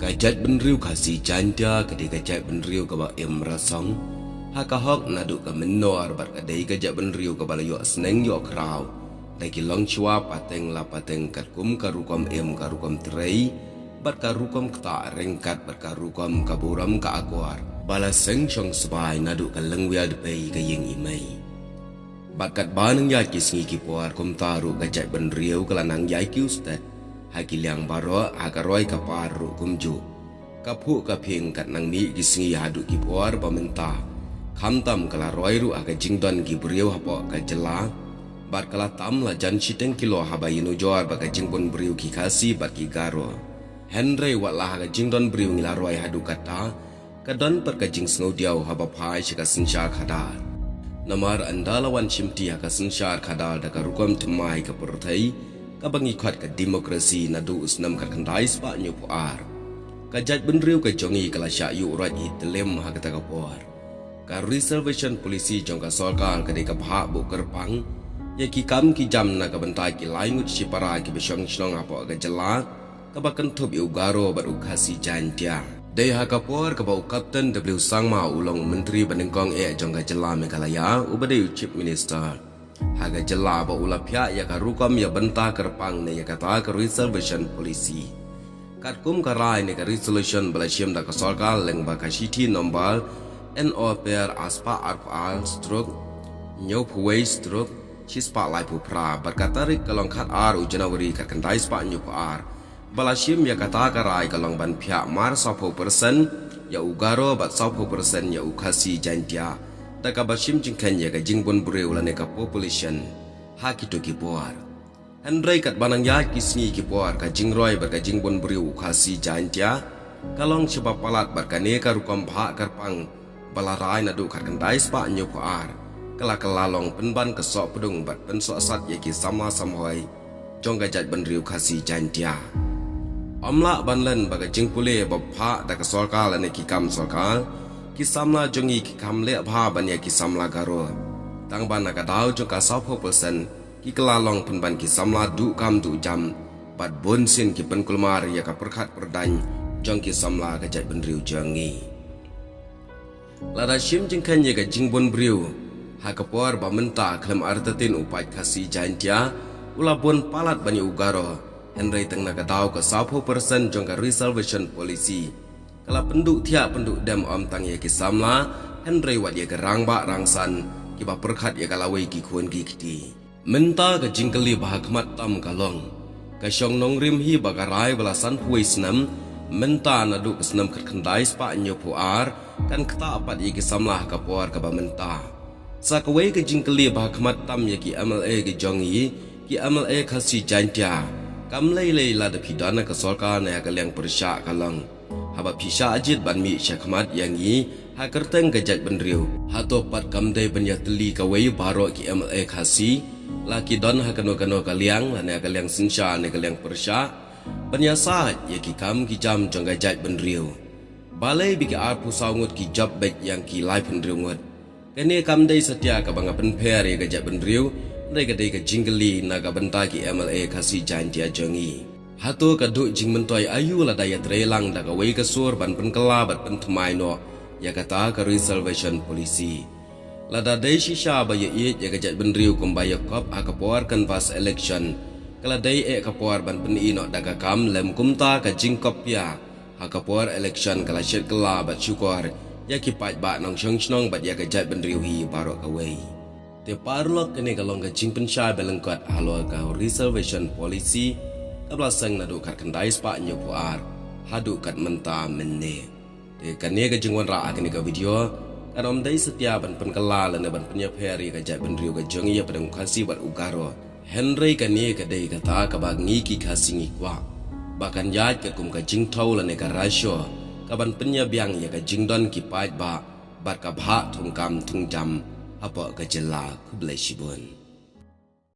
Kajat benriu kasih janja kedai kajat benriu ke bak rasong. Haka hok naduk ke menor bat kedai kajat benriu ke bala yok seneng yok krau. Lagi long chua pateng la pateng kat kum karukom karukom terei. Bat karukom kata rengkat bat karukom kaburam ka akwar. Bala seng chong sebai naduk ke lengwial depei ke yeng imei. Bat kat baneng ya kisngi kipuar kum taru kajat benriu ke lanang yai ki ustad. Haki liang baro agaroi kaparu kumju. Kapu kaping kat nang mi gisngi hadu kipuar pamenta. Kamtam kala roiru aga jingdon ki beriu hapo ka jela. Bar kala tam la jan siteng kilo habayinu jor baga jingbon beriu ki kasi bat ki garo. Henry watlah aga jingdon beriu ngila roi hadu kata. Kadon per ka jing snow diau haba pai shika sinsyar khadar. Namar andalawan shimti haka sinsyar khadar daga rukom temai ka pertai. Kabangi kuat ke demokrasi nadu usnam kat kendai sepak nyupuar. Kajat benriu ke jongi kala syak yu urat i telem hak kata kapuar. Ka reservation polisi jong ka sorkal ke deka bahak bu kerpang. Ya ki kam ki jam na ka bentai ki laingut sipara ki besyong shlong apa ke jelak. Kabakan tup yu garo bat ukasi jantia. Day hak kapuar ke bau Kapten W Sangma ulong Menteri Bandengkong jong ka jelak Meghalaya ubadai Chief Minister. Haga jela ba ula pihak ya karukom ya bentah kerpang ne ya kata ke reservation polisi. Katkum karai ne ke resolution balasiam da ke sorkal leng ba kasiti nombal NOPR aspa arpal stroke nyau puwei stroke cispa lai pupra berkatarik kalong kat ar u Januari kat kendai spa nyau ar. Balasiam ya kata karai kalong ban pihak mar 10% ya ugaro bat 10% ya ukasi jantia. Taka bashim jingkan ya ka jingbon breu la neka population haki to kipuar. Henry kat banang ya kisni kipuar ka jingroi bar ka jingbon breu khasi jantia. Kalong sebab palat bar ka neka rukom bhak karpang balarai nadu kat kendai spa nyupuar. Kala kelalong penban kesok pedung bat pensok sat ya ki sama samhoi. Jong gajat benriu khasi jantia. Omla banlen bar ka jingpule bab da ka sorkal la neki kam sorkal. Kisamla jongi ki kamle bha banya kisamla garo tang ban ka dau jong ka 10% ki kelalong penban kisamla du kam du jam bat bonsin ki penkulmar ya ka perkhat perdan jong kisamla ka jat benriu jongi lada shim jingkan ya ka jingbon briu ha ka por ba menta klem artatin upat khasi jantia ula bon palat banya ugaro Henry tang na ka dau ka 10% jong ka reservation policy. Kalau penduk tiap penduk dam om tang ya kisamla Henry wat ya gerang ba rangsan kiba perkhat ya kalawai ki kuan ki kiti menta ka jingkeli bahakmat tam kalong ka syong nong rim hi bagarai belasan puai senam menta nadu ke senam kat kendai spa nyopuar kan kata apat ya kisamla ka puar ka ba menta sakawai ka jingkeli bahakmat tam ya ki MLA ki jongi ki MLA khasi jantia kamlei lei la da pidana ka sorka na ka liang persya kalong haba pisah ajit ban mi syakmat yang yi ha kerteng gajat benriu ha topat kamdai banya teli kawai baro ki MLA khasi laki don ha kano kaliang lane kaliang sinsha ne kaliang persya banya saat ya ki kam ki jam jong gajat benriu balai biki arpu saungut ki job bet yang ki live benriu ngut kene kamdai setia ka banga penper ya gajat benriu dai ka jinggeli naga benta ki MLA khasi jantia jongi Hatu kaduk jing mentoi ayu la daya trelang da ka wei kasur ban penkela bat pentemai no ya kata ka reservation polisi la da dai shisha ba ye ya gajat benriu kumbaya kop akapor canvas election kala dai kapor ban peni no da ka kam lem kumta ka jing kop ya akapor election kala shet kala bat syukor ya ki pat ba nong chong chnong bat ya gajat benriu hi baro ka wei te parlok kene kalong ka jing pensha belengkat halo ka reservation polisi Kabla sang nadu kat kendai spa nyopuar hadu kat menta menne de kane ka jingwan ra akini ka video kan om dai setia ban penkala lane ban penyaperi ka jat benriu ka jongi ya padang khasi bat ugaro Henry kane ka dai kata ka bangi ki khasi ngi kwa bahkan yat ka kum ka jingthau lane ka rasyo ka ban penyabiang ya ka jingdon ki pait ba bat ka bha thungkam thungjam apa ka jela ku blesibun